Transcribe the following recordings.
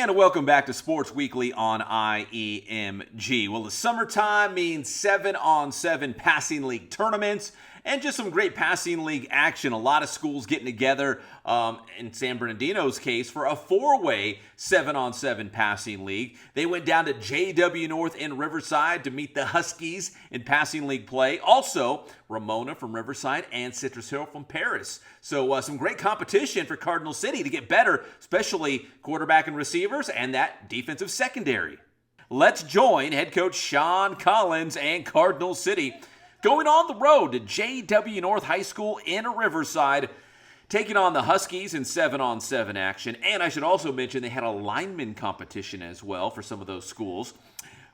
And welcome back to Sports Weekly on IEMG. Well, the summertime means 7-on-7 passing league tournaments and just some great passing league action. A lot of schools getting together, in San Bernardino's case, for a four-way 7-on-7 passing league. They went down to JW North in Riverside to meet the Huskies in passing league play. Also, Ramona from Riverside and Citrus Hill from Paris. So some great competition for Cardinal City to get better, especially quarterback and receivers and that defensive secondary. Let's join head coach Sean Collins and Cardinal City going on the road to JW North High School in Riverside, taking on the Huskies in 7-on-7 action. And I should also mention they had a lineman competition as well for some of those schools.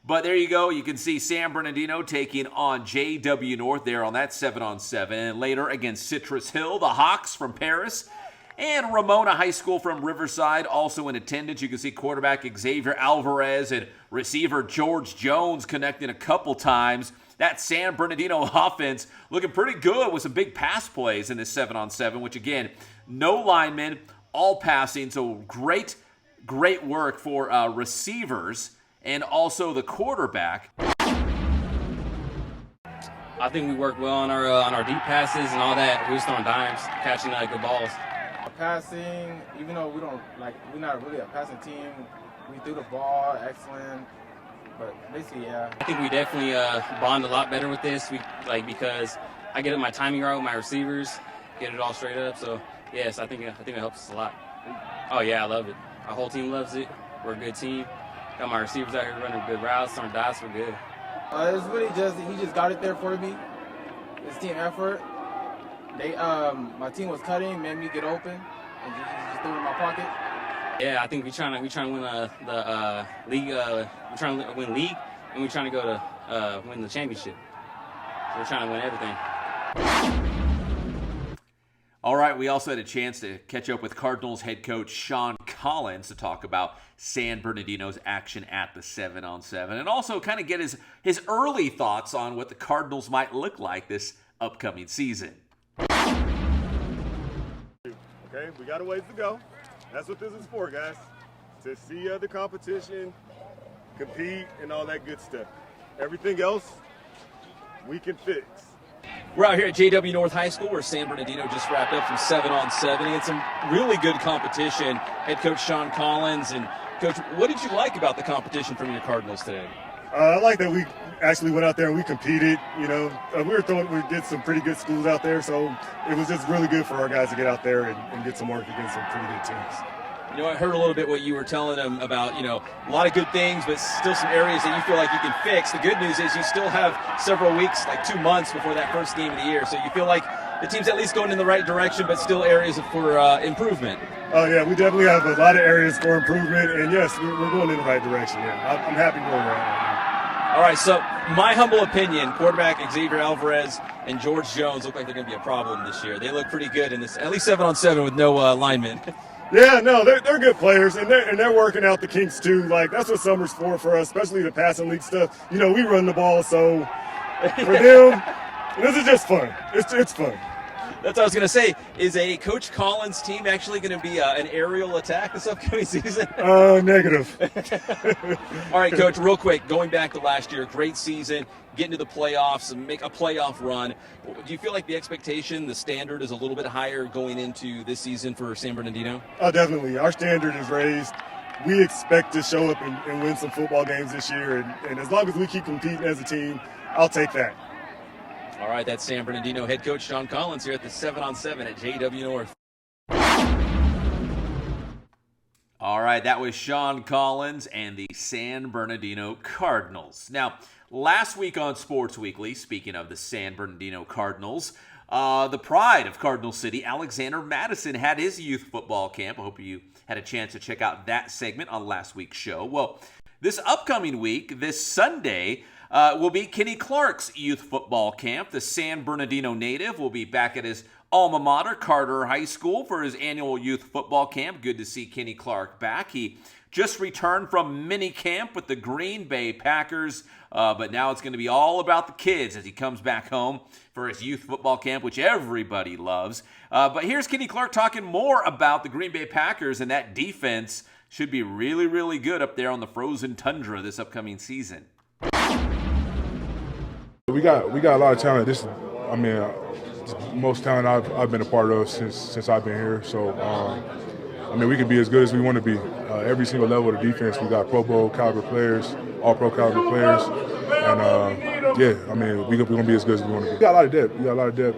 But there you go. You can see San Bernardino taking on JW North there on that 7-on-7. And later against Citrus Hill, the Hawks from Paris, and Ramona High School from Riverside also in attendance. You can see quarterback Xavier Alvarez and receiver George Jones connecting a couple times. That San Bernardino offense looking pretty good with some big pass plays in this 7-on-7, which again, no linemen, all passing. So great work for receivers and also the quarterback. I think we worked well on our deep passes and all that. We was throwing dimes, catching good balls. Passing, even though we're not really a passing team, we threw the ball excellent. But basically, yeah. I think we definitely bond a lot better with this. Because I get my timing right with my receivers, get it all straight up. So yes, I think it helps us a lot. Oh yeah, I love it. Our whole team loves it. We're a good team. Got my receivers out here running good routes, throwing dots. We're good. It's really he just got it there for me. It's team effort. My team was cutting, made me get open, and just threw it in my pocket. Yeah, I think we're trying to win the league. We're trying to win league, and we're trying to go to win the championship. So we're trying to win everything. All right, we also had a chance to catch up with Cardinals head coach Sean Collins to talk about San Bernardino's action at the 7-on-7 and also kind of get his early thoughts on what the Cardinals might look like this upcoming season. Okay, we got a ways to go. That's what this is for, guys. To see the competition, compete, and all that good stuff. Everything else, we can fix. We're out here at JW North High School where San Bernardino just wrapped up some 7-on-7 and some really good competition. Head coach Sean Collins. And Coach, what did you like about the competition from your Cardinals today? I like that we actually went out there and we competed. You know, we did some pretty good schools out there, so it was just really good for our guys to get out there and get some work against some pretty good teams. You know, I heard a little bit what you were telling them about, a lot of good things, but still some areas that you feel like you can fix. The good news is you still have several weeks, like 2 months before that first game of the year. So you feel like the team's at least going in the right direction, but still areas for improvement. Oh, yeah, we definitely have a lot of areas for improvement. And, yes, we're going in the right direction. Yeah, I'm happy where we're at right now. All right, so my humble opinion, quarterback Xavier Alvarez and George Jones look like they're going to be a problem this year. They look pretty good in this, at least 7-on-7 with no linemen. Yeah, no, they're good players, and they're working out the kinks too. Like, that's what summer's for us, especially the passing league stuff. We run the ball, so for them, this is just fun. It's fun. That's what I was going to say. Is a Coach Collins team actually going to be an aerial attack this upcoming season? Negative. All right, Coach, real quick, going back to last year, great season, getting to the playoffs and make a playoff run. Do you feel like the expectation, the standard is a little bit higher going into this season for San Bernardino? Oh, definitely. Our standard is raised. We expect to show up and win some football games this year, and as long as we keep competing as a team, I'll take that. All right, that's San Bernardino head coach Sean Collins here at the 7-on-7 at JW North. All right, that was Sean Collins and the San Bernardino Cardinals. Now, last week on Sports Weekly, speaking of the San Bernardino Cardinals, the pride of Cardinal City, Alexander Madison, had his youth football camp. I hope you had a chance to check out that segment on last week's show. Well, this upcoming week, this Sunday, will be Kenny Clark's youth football camp. The San Bernardino native will be back at his alma mater, Carter High School, for his annual youth football camp. Good to see Kenny Clark back. He just returned from mini camp with the Green Bay Packers, but now it's going to be all about the kids as he comes back home for his youth football camp, which everybody loves. But here's Kenny Clark talking more about the Green Bay Packers and that defense Should be really, really good up there on the frozen tundra this upcoming season. We got a lot of talent. This, I mean, the most talent I've been a part of since I've been here. So, I mean, we can be as good as we want to be. Every single level of the defense, we got Pro Bowl caliber players, All Pro caliber players, and yeah, I mean, we're gonna be as good as we want to be. We got a lot of depth.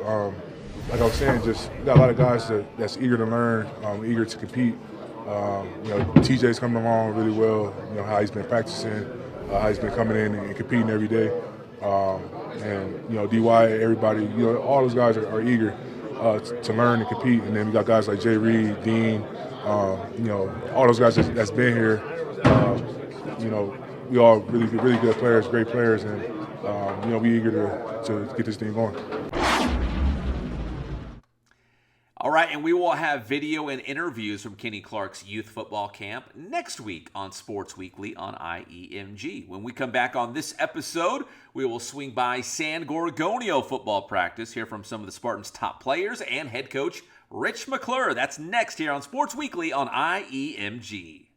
Like I was saying, just we got a lot of guys that's eager to learn, eager to compete. You know, TJ's coming along really well. You know how he's been practicing, how he's been coming in and competing every day. And you know, DY, everybody, you know, all those guys are eager to learn and compete. And then we got guys like Jay Reed, Dean, you know, all those guys that's been here. You know, we all really good players, great players, and you know, we eager to get this thing going. All right, and we will have video and interviews from Kenny Clark's youth football camp next week on Sports Weekly on IEMG. When we come back on this episode, we will swing by San Gorgonio football practice, hear from some of the Spartans' top players and head coach Rich McClure. That's next here on Sports Weekly on IEMG.